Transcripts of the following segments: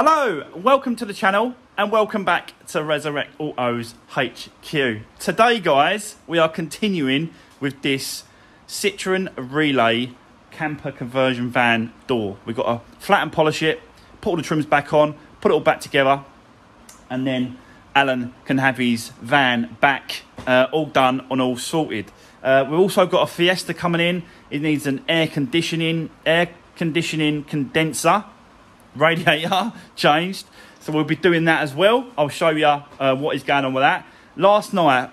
Hello, welcome to the channel and welcome back to Resurwreck Autos HQ. Today guys, we are continuing with this Citroen Relay camper conversion van door. We've got to flat and polish it, put all the trims back on, put it all back together, and then Alan can have his van back all done and all sorted. We've also got a Fiesta coming in. It needs an air conditioning condenser radiator changed, so we'll be doing that as well. I'll show you what is going on with that. Last night,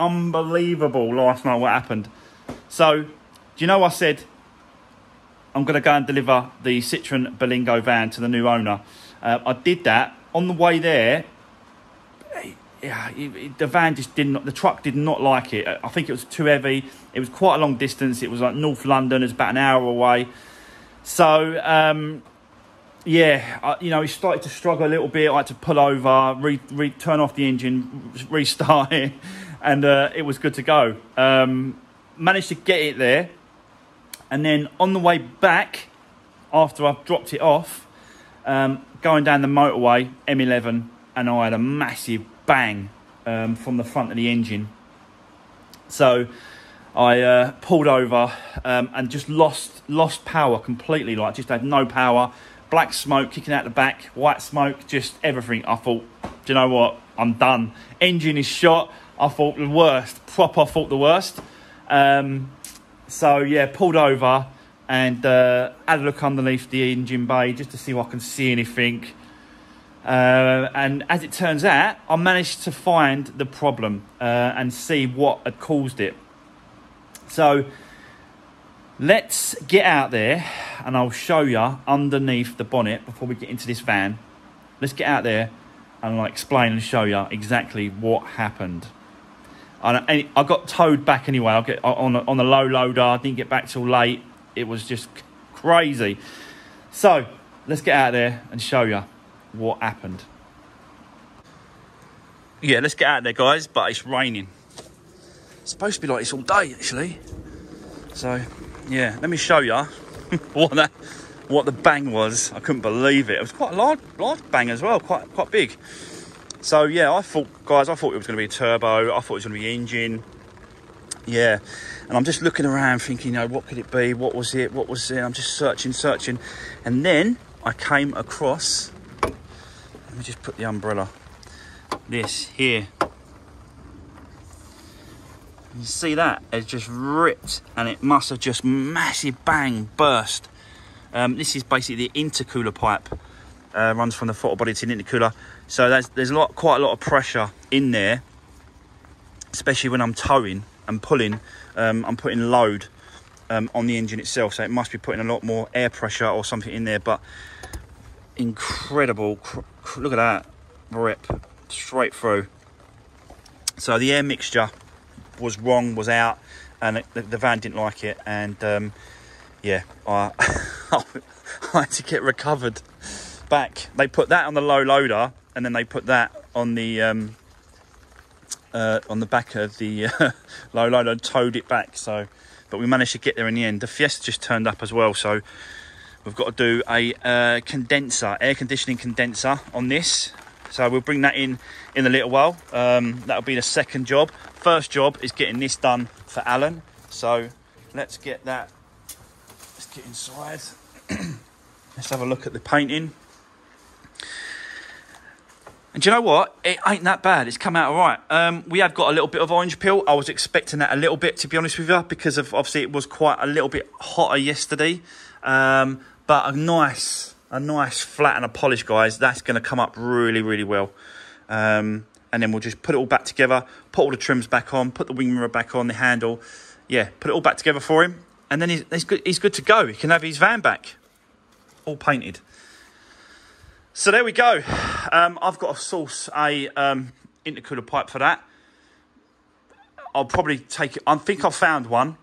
unbelievable last night what happened. So do you know, I said I'm going to go and deliver the Citroen Berlingo van to the new owner. I did that. On the way there, the van just the truck did not like it. I think it was too heavy. It was quite a long distance. It was like North London. It's about an hour away. So yeah, you know, he started to struggle a little bit. I had to pull over, turn off the engine, restart it, and it was good to go. Managed to get it there, and then on the way back, after I've dropped it off, going down the motorway, M11, and I had a massive bang from the front of the engine. So I pulled over and just lost power completely. Like, just had no power. Black smoke kicking out the back, white smoke, just everything. I thought, do you know what? I'm done. Engine is shot. I thought the worst. Proper thought the worst. So yeah, pulled over and had a look underneath the engine bay just to see if I can see anything. And as it turns out, I managed to find the problem and see what had caused it. So let's get out there and I'll show you underneath the bonnet before we get into this van. Let's get out there and I'll explain and show you exactly what happened. I got towed back anyway. I'll get on the low loader. I didn't get back till late. It was just crazy. So let's get out there and show you what happened. Yeah, let's get out there, guys, but it's raining. It's supposed to be like this all day, actually. So yeah, let me show you what the bang was. I couldn't believe it. It was quite a large bang as well, quite big. So yeah, I thought it was going to be a turbo. I thought it was going to be engine. Yeah, and I'm just looking around thinking, you know, what could it be? What was it? I'm just searching, and then I came across. Let me just put the umbrella. This here. You see that? It's just ripped, and it must have just massive bang burst. This is basically the intercooler pipe. Runs from the throttle body to the intercooler. So there's quite a lot of pressure in there, especially when I'm towing and pulling. I'm putting load on the engine itself, so it must be putting a lot more air pressure or something in there. But incredible! Look at that rip straight through. So the air mixture was wrong, was out, and the van didn't like it, and yeah, I had to get recovered back. They put that on the low loader, and then they put that on the back of the low loader and towed it back. So, but we managed to get there in the end. The Fiesta just turned up as well, so we've got to do a air conditioning condenser on this. So we'll bring that in a little while. That'll be the second job. First job is getting this done for Alan. So let's get that. Let's get inside. Let's have a look at the painting. And do you know what? It ain't that bad. It's come out all right. We have got a little bit of orange peel. I was expecting that a little bit, to be honest with you, because of obviously it was quite a little bit hotter yesterday. But a nice flat and a polish, guys. That's going to come up really, really well. And then we'll just put it all back together, put all the trims back on, put the wing mirror back on, the handle. Yeah, put it all back together for him. And then he's good to go. He can have his van back, all painted. So there we go. I've got to source a intercooler pipe for that. I'll probably take it. I think I found one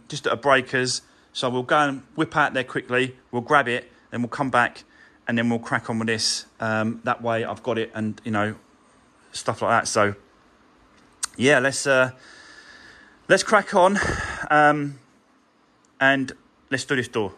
just at a Breakers. So we'll go and whip out there quickly. We'll grab it, then we'll come back, and then we'll crack on with this. That way I've got it, and you know, stuff like that. So yeah, let's crack on, and let's do this door.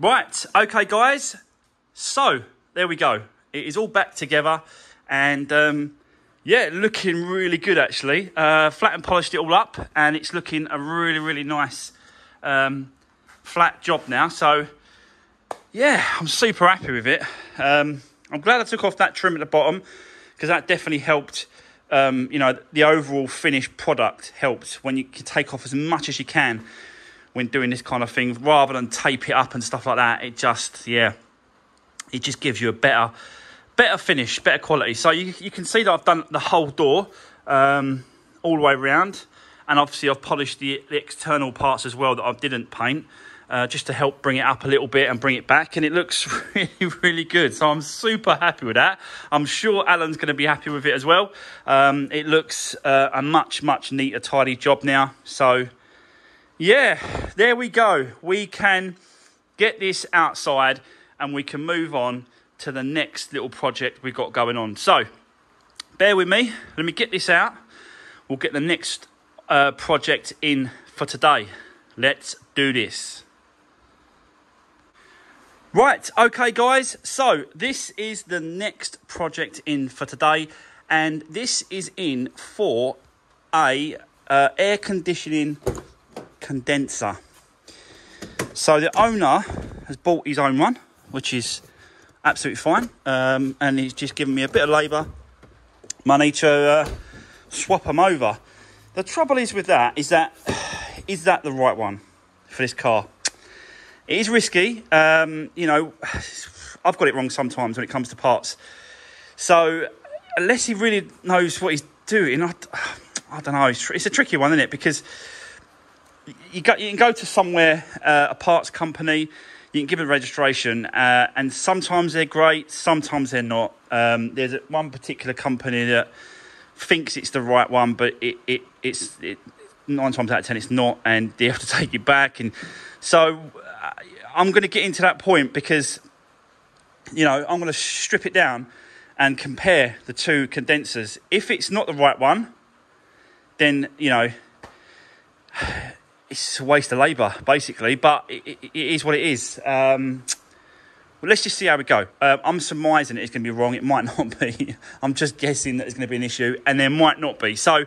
Right, okay guys, so there we go. It is all back together, and yeah, looking really good actually. Flat and polished it all up, and it's looking a really nice flat job now. So yeah, I'm super happy with it. I'm glad I took off that trim at the bottom, because that definitely helped. You know, the overall finished product helped when you can take off as much as you can when doing this kind of thing, rather than tape it up and stuff like that. It just, yeah, it just gives you a better finish, better quality. So you can see that I've done the whole door all the way around, and obviously I've polished the external parts as well that I didn't paint, just to help bring it up a little bit and bring it back, and it looks really good. So I'm super happy with that. I'm sure Alan's going to be happy with it as well. It looks a much neater, tidy job now. So yeah, there we go. We can get this outside and we can move on to the next little project we've got going on. So bear with me. Let me get this out. We'll get the next project in for today. Let's do this. Right, okay guys, so this is the next project in for today, and this is in for a air conditioning condenser. So the owner has bought his own one, which is absolutely fine, and he's just given me a bit of labour money to swap them over. The trouble is with that is that the right one for this car? It is risky. You know, I've got it wrong sometimes when it comes to parts. So unless he really knows what he's doing, I don't know. It's a tricky one, isn't it? Because you can go to somewhere, a parts company, you can give them a registration, and sometimes they're great, sometimes they're not. There's one particular company that thinks it's the right one, but it's 9 times out of 10 it's not, and they have to take it back. And so I'm going to get into that point, because, you know, I'm going to strip it down and compare the two condensers. If it's not the right one, then, you know, it's a waste of labour, basically. But it is what it is. Well, let's just see how we go. I'm surmising it's going to be wrong. It might not be. I'm just guessing that it's going to be an issue, and there might not be. So,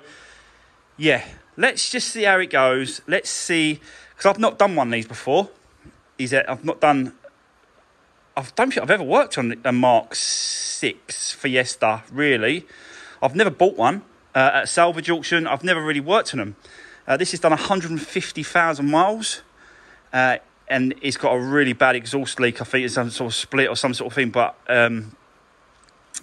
yeah, let's just see how it goes. Let's see, because I've not done one of these before. I don't think I've ever worked on a Mark 6 Fiesta, really. I've never bought one at a salvage auction. I've never really worked on them. This has done 150,000 miles, and it's got a really bad exhaust leak. I think it's some sort of split or some sort of thing. But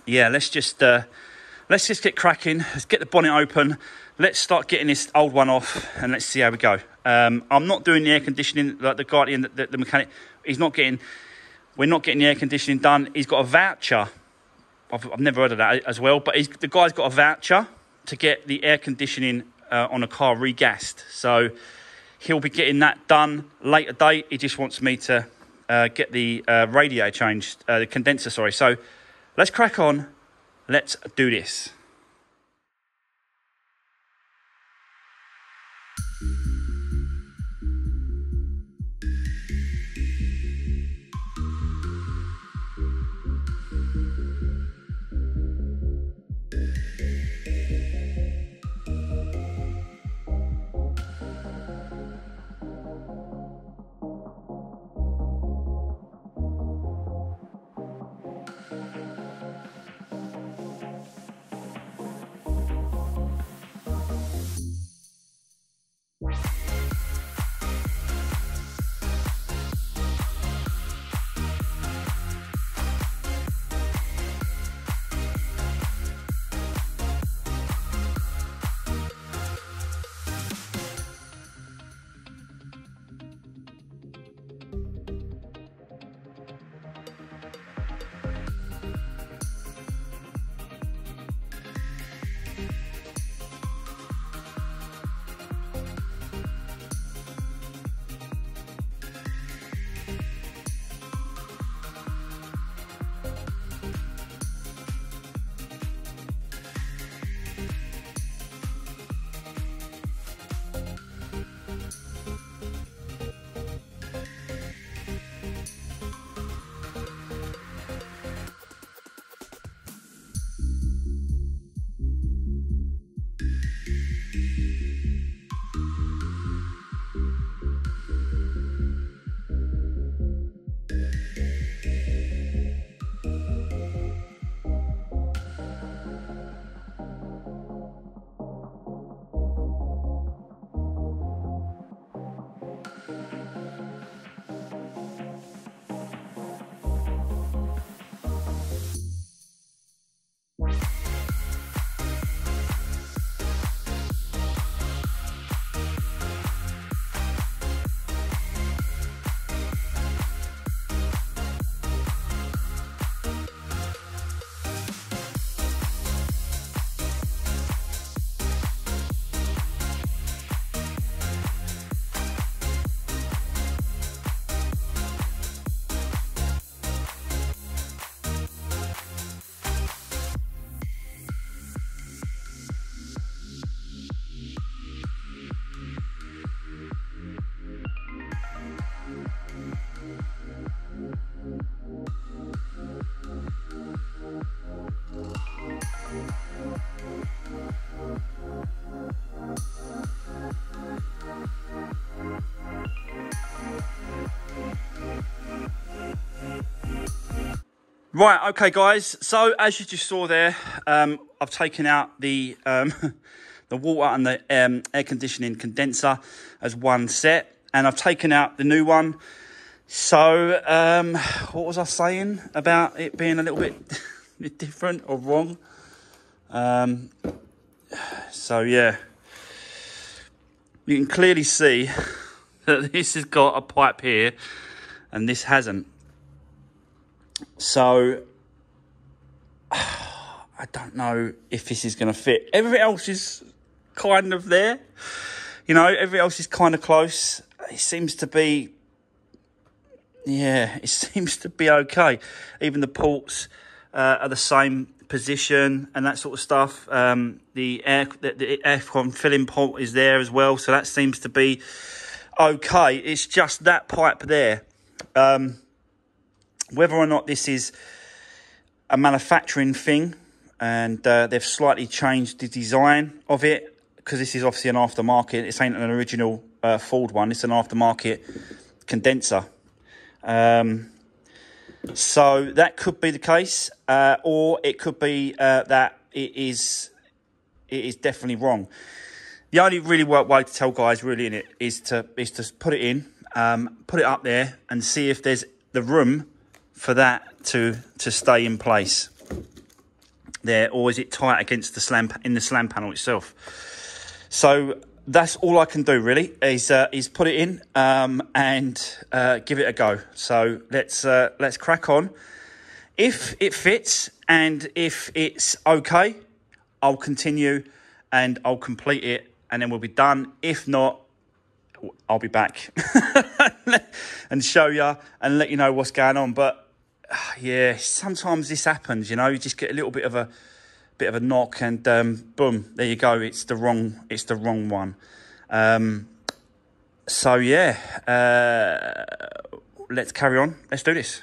yeah, let's just get cracking. Let's get the bonnet open. Let's start getting this old one off, and let's see how we go. I'm not doing the air conditioning like the guy, the mechanic. We're not getting the air conditioning done. He's got a voucher. I've never heard of that as well, but the guy's got a voucher to get the air conditioning on a car regassed. So he'll be getting that done later date. He just wants me to get the radiator changed, the condenser, sorry. So let's crack on. Let's do this. Right, okay, guys. So as you just saw there, I've taken out the the water and the air conditioning condenser as one set, and I've taken out the new one. So what was I saying about it being a little bit different or wrong? So yeah, you can clearly see that this has got a pipe here and this hasn't. So I don't know if this is going to fit. Everything else is kind of there, you know, everything else is kind of close. It seems to be, yeah, it seems to be okay. Even the ports are the same position and that sort of stuff. The aircon filling port is there as well, so that seems to be okay. It's just that pipe there. Whether or not this is a manufacturing thing and they've slightly changed the design of it, because this is obviously an aftermarket. This ain't an original Ford one. It's an aftermarket condenser. So that could be the case, or it could be that it is definitely wrong. The only really way to tell guys really in it is to put it in, put it up there, and see if there's the room for that to stay in place there, or is it tight against the slam panel itself. So that's all I can do really is put it in and give it a go. So let's crack on. If it fits and if it's okay, I'll continue and I'll complete it and then we'll be done. If not, I'll be back and show you and let you know what's going on. But yeah, sometimes this happens, you know, you just get a little bit of a knock and boom, there you go, it's the wrong one. So yeah, let's carry on, let's do this.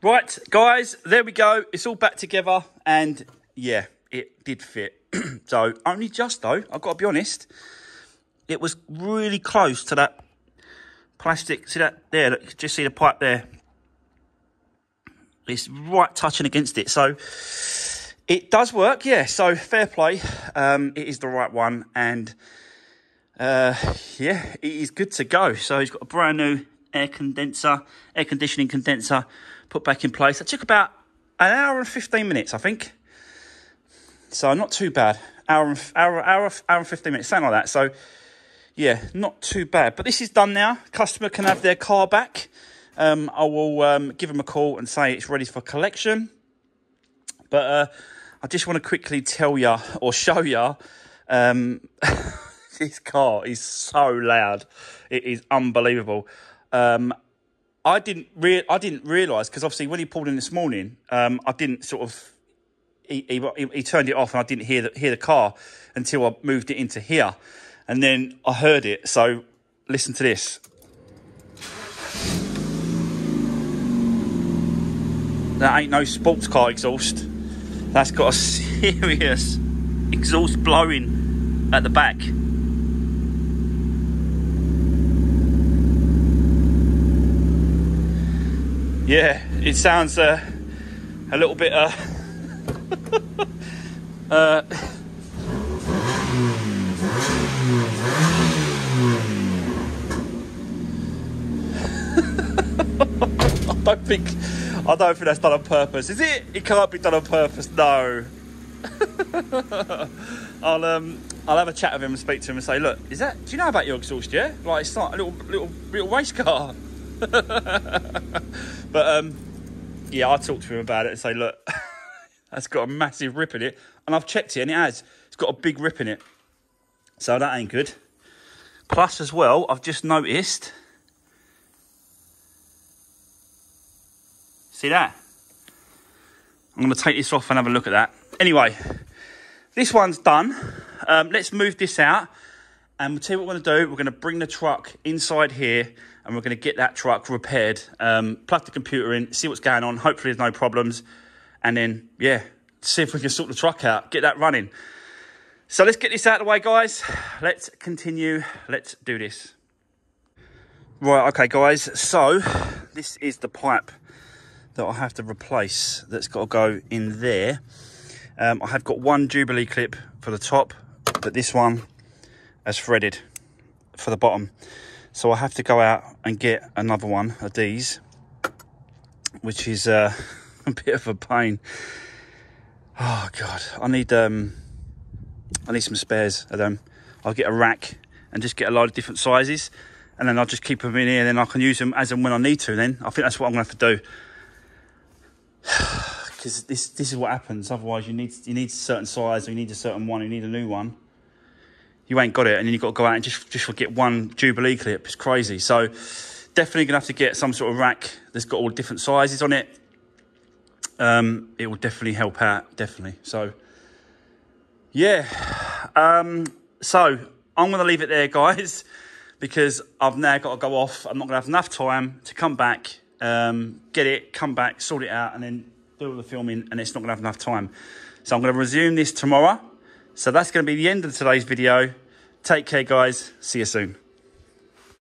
Right, guys, there we go. It's all back together, and yeah, it did fit. So, only just, though, I've got to be honest, it was really close to that plastic. See that there? Look, just see the pipe there. It's right touching against it. So, it does work, yeah. So, fair play. It is the right one, and yeah, it is good to go. So, he's got a brand new air conditioning condenser put back in place. It took about an hour and 15 minutes, I think. So not too bad. Hour and 15 minutes, something like that. So yeah, not too bad. But this is done now. Customer can have their car back. I will give them a call and say it's ready for collection. But I just want to quickly tell you or show you this car is so loud. It is unbelievable. I didn't realise, because obviously when he pulled in this morning, I didn't sort of, he turned it off and I didn't hear the car until I moved it into here. And then I heard it, so listen to this. That ain't no sports car exhaust. That's got a serious exhaust blowing at the back. Yeah, it sounds a little bit I don't think that's done on purpose, is it? It can't be done on purpose, no. I'll have a chat with him and speak to him and say, look, do you know about your exhaust, yeah? Like, it's like a little race car. But yeah, I'll talk to him about it and say, look, that's got a massive rip in it. And I've checked it and it has. It's got a big rip in it. So that ain't good. Plus as well, I've just noticed, see that? I'm going to take this off and have a look at that. Anyway, this one's done. Let's move this out. And we'll tell you what we're going to do. We're going to bring the truck inside here and we're going to get that truck repaired. Plug the computer in, see what's going on. Hopefully there's no problems. And then, yeah, see if we can sort the truck out, get that running. So let's get this out of the way, guys. Let's continue. Let's do this. Right, okay, guys. So this is the pipe that I have to replace that's got to go in there. I have got one Jubilee clip for the top, but this one has threaded for the bottom. So I have to go out and get another one of these, which is a bit of a pain. Oh God, I need some spares of them. I'll get a rack and just get a load of different sizes, and then I'll just keep them in here, and then I can use them as and when I need to. Then I think that's what I'm gonna have to do. Because this is what happens. Otherwise, you need a certain size, or you need a certain one, you need a new one. You ain't got it, and then you've got to go out and just get one Jubilee clip. It's crazy. So definitely gonna have to get some sort of rack that's got all different sizes on it. It will definitely help out, definitely. So yeah, so I'm gonna leave it there, guys, because I've now got to go off. I'm not gonna have enough time to come back, get it, come back, sort it out, and then do all the filming, and it's not gonna have enough time. So I'm gonna resume this tomorrow. So that's gonna be the end of today's video. Take care, guys. See you soon.